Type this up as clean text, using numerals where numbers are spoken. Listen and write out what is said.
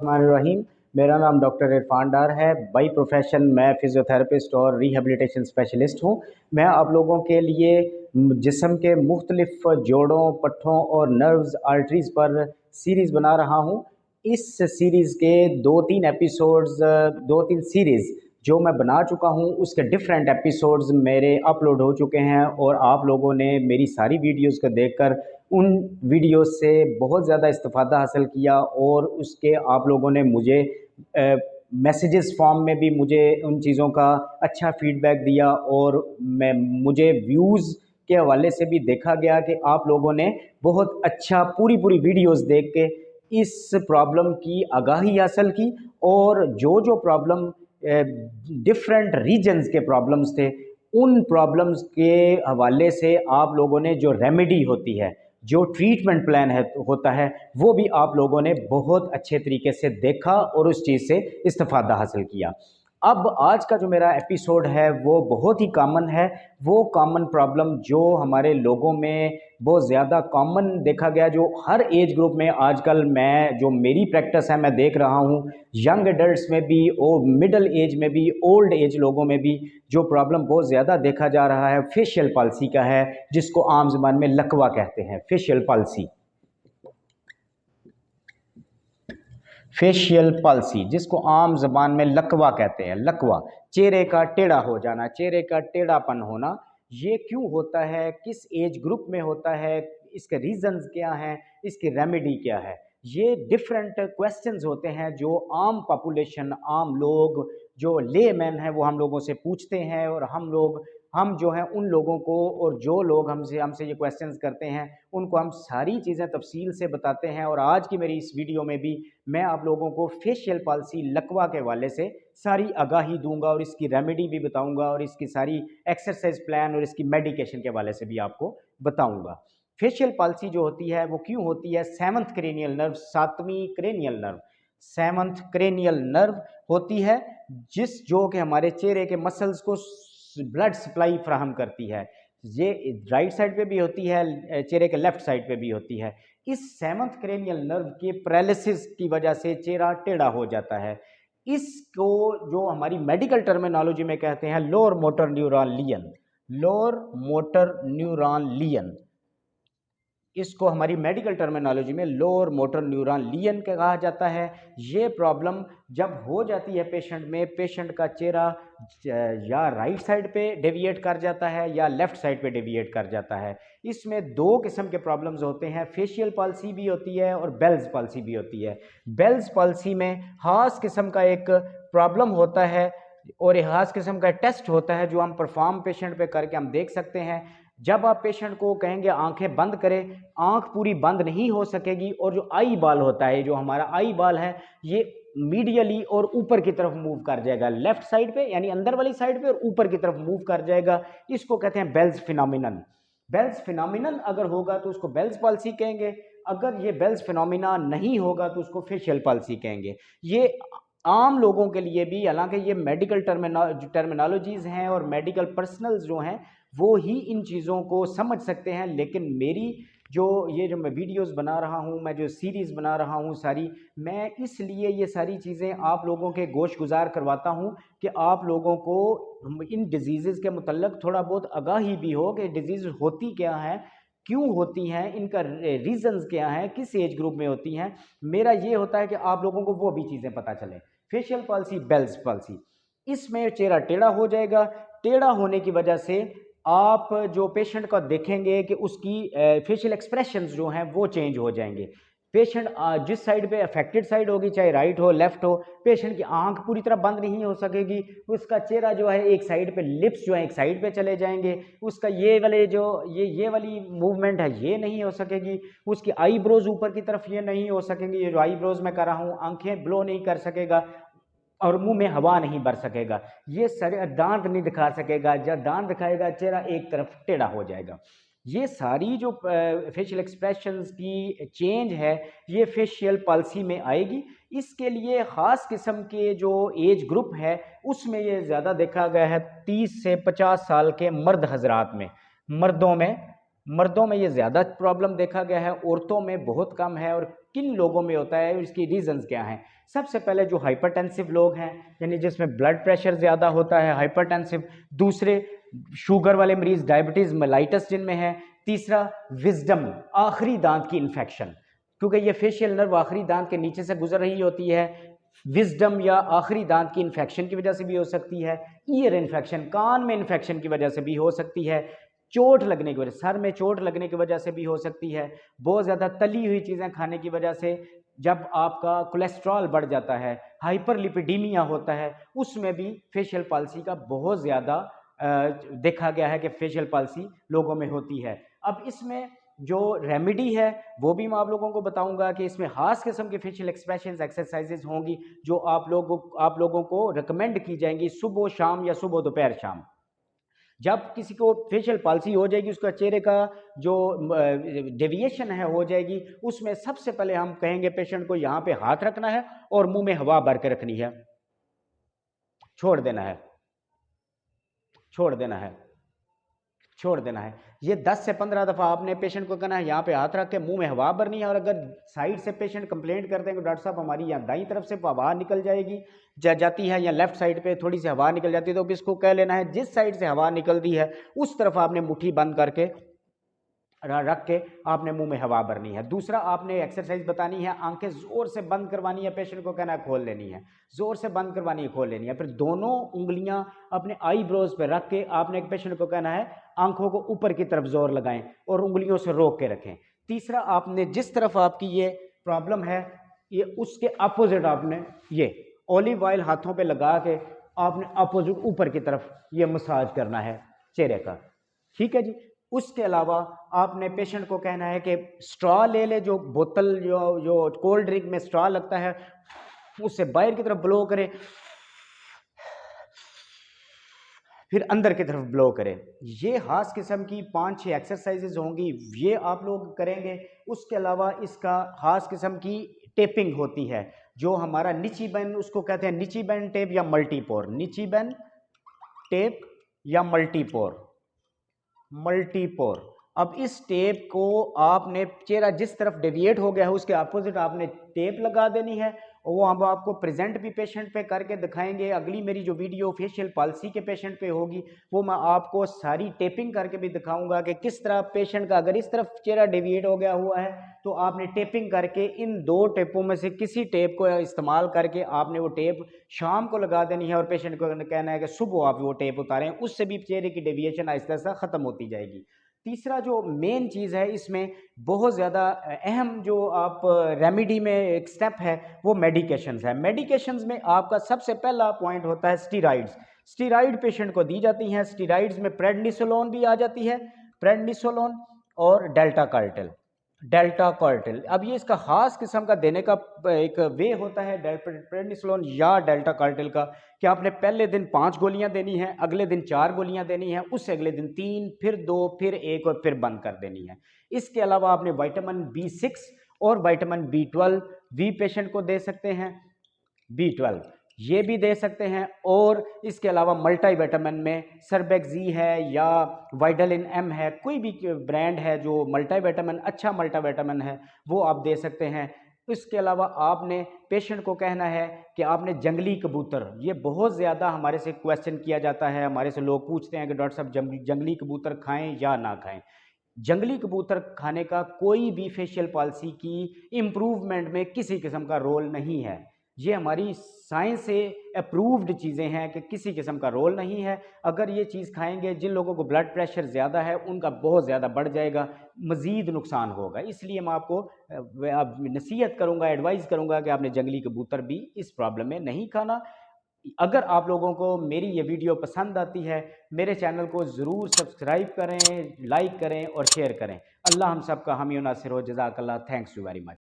रहीम। मेरा नाम डॉक्टर इरफान डार है। बाई प्रोफेशन मैं फ़िज़ियोथेरेपिस्ट और रिहेबिलिटेशन स्पेशलिस्ट हूँ। मैं आप लोगों के लिए जिस्म के मुख्तलिफ जोड़ों, पट्ठों और नर्व्स, आर्टरीज़ पर सीरीज़ बना रहा हूँ। इस सीरीज़ के 2-3 एपिसोड्स, 2-3 सीरीज़ जो मैं बना चुका हूँ, उसके डिफरेंट एपिसोड्स मेरे अपलोड हो चुके हैं और आप लोगों ने मेरी सारी वीडियोस को देखकर उन वीडियोस से बहुत ज़्यादा इस्तिफ़ादा हासिल किया और उसके आप लोगों ने मुझे मैसेजेस फॉर्म में भी मुझे उन चीज़ों का अच्छा फीडबैक दिया और मुझे व्यूज़ के हवाले से भी देखा गया कि आप लोगों ने बहुत अच्छा पूरी पूरी वीडियोस देख के इस प्रॉब्लम की आगाही हासिल की और जो जो प्रॉब्लम डिफरेंट रीजन्स के प्रॉब्लम्स थे, उन प्रॉब्लम्स के हवाले से आप लोगों ने जो रेमेडी होती है, जो ट्रीटमेंट प्लान है होता है, वो भी आप लोगों ने बहुत अच्छे तरीके से देखा और उस चीज़ से इस्तिफ़ादा हासिल किया। अब आज का जो मेरा एपिसोड है वो बहुत ही कॉमन है। वो कॉमन प्रॉब्लम जो हमारे लोगों में बहुत ज़्यादा कॉमन देखा गया, जो हर एज ग्रुप में आजकल मैं जो मेरी प्रैक्टिस है मैं देख रहा हूँ, यंग एडल्ट्स में भी और मिडल एज में भी, ओल्ड एज लोगों में भी जो प्रॉब्लम बहुत ज़्यादा देखा जा रहा है फेशियल पाल्सी का है, जिसको आम ज़बान में लकवा कहते हैं। फेशियल पाल्सी, फेशियल पाल्सी जिसको आम जबान में लकवा कहते हैं। लकवा, चेहरे का टेढ़ा हो जाना, चेहरे का टेढ़ापन होना। ये क्यों होता है, किस एज ग्रुप में होता है, इसके रीजंस क्या हैं, इसकी रेमेडी क्या है, ये डिफरेंट क्वेश्चंस होते हैं जो आम पॉपुलेशन, आम लोग जो लेमैन हैं वो हम लोगों से पूछते हैं और हम जो हैं उन लोगों को, और जो लोग हमसे हमसे ये क्वेश्चंस करते हैं उनको हम सारी चीज़ें तफसील से बताते हैं। और आज की मेरी इस वीडियो में भी मैं आप लोगों को फेशियल पाल्सी, लकवा के हवाले से सारी आगाही दूंगा और इसकी रेमेडी भी बताऊंगा और इसकी सारी एक्सरसाइज प्लान और इसकी मेडिकेशन के हवाले से भी आपको बताऊंगा। फेशियल पाल्सी जो होती है वो क्यों होती है? सेवंथ क्रेनियल नर्व, सातवीं cranial nerve, seventh cranial nerve होती है जो कि हमारे चेहरे के मसल्स को ब्लड सप्लाई फ्राहम करती है। ये राइट साइड पे भी होती है, चेहरे के लेफ्ट साइड पे भी होती है। इस सेवंथ क्रेनियल नर्व के पैरालिसिस की वजह से चेहरा टेढ़ा हो जाता है। इसको जो हमारी मेडिकल टर्मिनोलॉजी में कहते हैं lower motor neuron lesion, lower motor neuron lesion, इसको हमारी मेडिकल टर्मिनोलॉजी में लोअर मोटर न्यूरॉन लियन का कहा जाता है। ये प्रॉब्लम जब हो जाती है पेशेंट में, पेशेंट का चेहरा या राइट साइड पे डेविएट कर जाता है या लेफ्ट साइड पे डेविएट कर जाता है। इसमें दो किस्म के प्रॉब्लम्स होते हैं, फेशियल पाल्सी भी होती है और बेल्स पाल्सी भी होती है। बेल्स पाल्सी में खास किस्म का एक प्रॉब्लम होता है और एक खास किस्म का टेस्ट होता है जो हम परफॉर्म पेशेंट पे करके हम देख सकते हैं। जब आप पेशेंट को कहेंगे आंखें बंद करें, आंख पूरी बंद नहीं हो सकेगी और जो आई बाल होता है, जो हमारा आई बाल है, ये मीडियली और ऊपर की तरफ मूव कर जाएगा, लेफ्ट साइड पे यानी अंदर वाली साइड पे, और ऊपर की तरफ मूव कर जाएगा। इसको कहते हैं बेल्स फिनोमिनन। बेल्स फिनोमिनन अगर होगा तो उसको बेल्स पाल्सी कहेंगे, अगर ये बेल्स फिनोमिना नहीं होगा तो उसको फेशियल पाल्सी कहेंगे। ये आम लोगों के लिए भी, हालांकि ये मेडिकल टर्मिनोलॉजीज हैं और मेडिकल पर्सनल्स जो हैं वो ही इन चीज़ों को समझ सकते हैं, लेकिन मेरी जो मैं वीडियोस बना रहा हूँ, मैं जो सीरीज़ बना रहा हूँ सारी, मैं इसलिए ये सारी चीज़ें आप लोगों के गोश गुजार करवाता हूँ कि आप लोगों को इन डिजीज़ के मुतल्लक थोड़ा बहुत आगाही भी हो कि डिजीज़ होती क्या है, क्यों होती हैं, इनका रीजंस क्या है, किस एज ग्रुप में होती हैं। मेरा ये होता है कि आप लोगों को वो भी चीज़ें पता चले। फेशियल पाल्सी, बेल्स पाल्सी, इसमें चेहरा टेढ़ा हो जाएगा। टेढ़ा होने की वजह से आप जो पेशेंट का देखेंगे कि उसकी फेशियल एक्सप्रेशंस जो हैं वो चेंज हो जाएंगे। पेशेंट जिस साइड पे अफेक्टेड साइड होगी, चाहे राइट हो लेफ्ट हो, पेशेंट की आंख पूरी तरह बंद नहीं हो सकेगी, उसका चेहरा जो है एक साइड पे, लिप्स जो है एक साइड पे चले जाएंगे, उसका ये वाले जो ये वाली मूवमेंट है ये नहीं हो सकेगी, उसकी आईब्रोज ऊपर की तरफ ये नहीं हो सकेंगी, ये जो आईब्रोज मैं कर रहा हूँ, आंखें ब्लो नहीं कर सकेगा और मुंह में हवा नहीं भर सकेगा, ये सर दांत नहीं दिखा सकेगा, जब दांत दिखाएगा चेहरा एक तरफ टेढ़ा हो जाएगा। ये सारी जो फेशियल एक्सप्रेशंस की चेंज है ये फेशियल पाल्सी में आएगी। इसके लिए ख़ास किस्म के जो एज ग्रुप है उसमें ये ज़्यादा देखा गया है 30 से 50 साल के मर्द हजरात में, मर्दों में ये ज़्यादा प्रॉब्लम देखा गया है, औरतों में बहुत कम है। और किन लोगों में होता है, इसकी रीजंस क्या हैं। सबसे पहले जो हाइपरटेंसिव लोग हैं, यानी जिसमें ब्लड प्रेशर ज़्यादा होता है, हाइपरटेंसिव। दूसरे शुगर वाले मरीज, डायबिटीज़ मेलाइटस जिनमें है। तीसरा विजडम, आखिरी दांत की इन्फेक्शन, क्योंकि ये फेशियल नर्व आखिरी दांत के नीचे से गुजर रही होती है। विजडम या आखिरी दांत की इन्फेक्शन की वजह से भी हो सकती है। ईयर इन्फेक्शन, कान में इन्फेक्शन की वजह से भी हो सकती है। चोट लगने की वजह, सर में चोट लगने की वजह से भी हो सकती है। बहुत ज़्यादा तली हुई चीज़ें खाने की वजह से, जब आपका कोलेस्ट्रॉल बढ़ जाता है, हाइपरलिपिडीमिया होता है, उसमें भी फेशियल पाल्सी का बहुत ज़्यादा देखा गया है कि फेशियल पाल्सी लोगों में होती है। अब इसमें जो रेमेडी है वो भी मैं आप लोगों को बताऊंगा कि इसमें खास किस्म की फेशियल एक्सप्रेशंस एक्सरसाइजेज होंगी जो आप लोगों को रिकमेंड की जाएंगी सुबह शाम या सुबह दोपहर शाम। जब किसी को फेशियल पाल्सी हो जाएगी, उसका चेहरे का जो डेविएशन है हो जाएगी, उसमें सबसे पहले हम कहेंगे पेशेंट को यहाँ पे हाथ रखना है और मुंह में हवा भर के रखनी है, छोड़ देना है, छोड़ देना है, छोड़ देना है। ये 10 से 15 दफ़ा आपने पेशेंट को कहना है, यहाँ पे हाथ रख के मुंह में हवा भरनी है। और अगर साइड से पेशेंट कंप्लेंट करते हैं कि डॉक्टर साहब हमारी यहाँ दाईं तरफ से हवा निकल जाएगी जाती है या लेफ्ट साइड पे थोड़ी सी हवा निकल जाती है, तो इसको कह लेना है जिस साइड से हवा निकलती है उस तरफ आपने मुट्ठी बंद करके रख के आपने मुंह में हवा भरनी है। दूसरा, आपने एक्सरसाइज बतानी है, आंखें जोर से बंद करवानी है, पेशेंट को कहना है खोल लेनी है, जोर से बंद करवानी है, खोल लेनी है। फिर दोनों उंगलियां अपने आई ब्रोज पे रख के आपने एक पेशेंट को कहना है आंखों को ऊपर की तरफ जोर लगाएं और उंगलियों से रोक के रखें। तीसरा, आपने जिस तरफ आपकी ये प्रॉब्लम है ये उसके अपोजिट आपने ये ऑलिव ऑयल हाथों पे लगा के आपने अपोजिट ऊपर की तरफ ये मसाज करना है चेहरे का, ठीक है जी। उसके अलावा आपने पेशेंट को कहना है कि स्ट्रॉ ले ले, जो बोतल जो कोल्ड ड्रिंक में स्ट्रॉ लगता है उससे बाहर की तरफ ब्लो करे, फिर अंदर की तरफ ब्लो करे। ये खास किस्म की 5-6 एक्सरसाइजेज होंगी, ये आप लोग करेंगे। उसके अलावा इसका खास किस्म की टेपिंग होती है, जो हमारा निचिबन, उसको कहते हैं निचिबन टेप या मल्टीपोर, निचिबन टेप या मल्टीपोर, मल्टीपोर। अब इस टेप को आपने चेहरा जिस तरफ डेविएट हो गया है उसके अपोजिट आपने टेप लगा देनी है, और वो हम आपको प्रेजेंट भी पेशेंट पे करके दिखाएंगे। अगली मेरी जो वीडियो फेशियल पाल्सी के पेशेंट पे होगी वो मैं आपको सारी टेपिंग करके भी दिखाऊंगा कि किस तरह पेशेंट का अगर इस तरफ चेहरा डेविएट हो गया हुआ है तो आपने टेपिंग करके इन 2 टेपों में से किसी टेप को इस्तेमाल करके आपने वो टेप शाम को लगा देनी है और पेशेंट को कहना है कि सुबह आप वो टेप उतारें, उससे भी चेहरे की डेविएशन आहिस्ता आहिस्ता ख़त्म होती जाएगी। तीसरा जो मेन चीज़ है इसमें बहुत ज़्यादा अहम जो आप रेमेडी में एक स्टेप है वो मेडिकेशंस है। मेडिकेशंस में आपका सबसे पहला पॉइंट होता है स्टीरॉइड्स। स्टीरॉइड पेशेंट को दी जाती हैं। स्टीरॉइड्स में प्रेडनिसोलोन भी आ जाती है, प्रेडनिसोलोन और डेल्टा कार्टेल, डेल्टा कार्टेल। अब ये इसका खास किस्म का देने का एक वे होता है प्रेडनिसोलोन या डेल्टा कार्टेल का, कि आपने पहले दिन 5 गोलियां देनी है, अगले दिन 4 गोलियां देनी है, उससे अगले दिन 3, फिर 2, फिर 1 और फिर बंद कर देनी है। इसके अलावा आपने विटामिन B6 और विटामिन B12 भी पेशेंट को दे सकते हैं, B12 ये भी दे सकते हैं। और इसके अलावा मल्टी विटामिन में सर्बेक्सी है या वाइटालिन M है, कोई भी ब्रांड है जो मल्टी विटामिन अच्छा मल्टी विटामिन है वो आप दे सकते हैं। इसके अलावा आपने पेशेंट को कहना है कि आपने जंगली कबूतर, ये बहुत ज़्यादा हमारे से क्वेश्चन किया जाता है, हमारे से लोग पूछते हैं कि डॉक्टर साहब जंगली कबूतर खाएं या ना खाएं। जंगली कबूतर खाने का कोई भी फेशियल पाल्सी की इम्प्रूवमेंट में किसी किस्म का रोल नहीं है। ये हमारी साइंस से अप्रूव्ड चीज़ें हैं कि किसी किस्म का रोल नहीं है। अगर ये चीज़ खाएंगे, जिन लोगों को ब्लड प्रेशर ज़्यादा है उनका बहुत ज़्यादा बढ़ जाएगा, मज़ीद नुकसान होगा। इसलिए मैं आपको नसीहत करूँगा, एडवाइस करूँगा कि आपने जंगली कबूतर भी इस प्रॉब्लम में नहीं खाना। अगर आप लोगों को मेरी ये वीडियो पसंद आती है, मेरे चैनल को ज़रूर सब्सक्राइब करें, लाइक करें और शेयर करें। अल्लाह हम सब का हामी और नासिर हो। जज़ाकल्लाह, थैंक्स यू वेरी मच।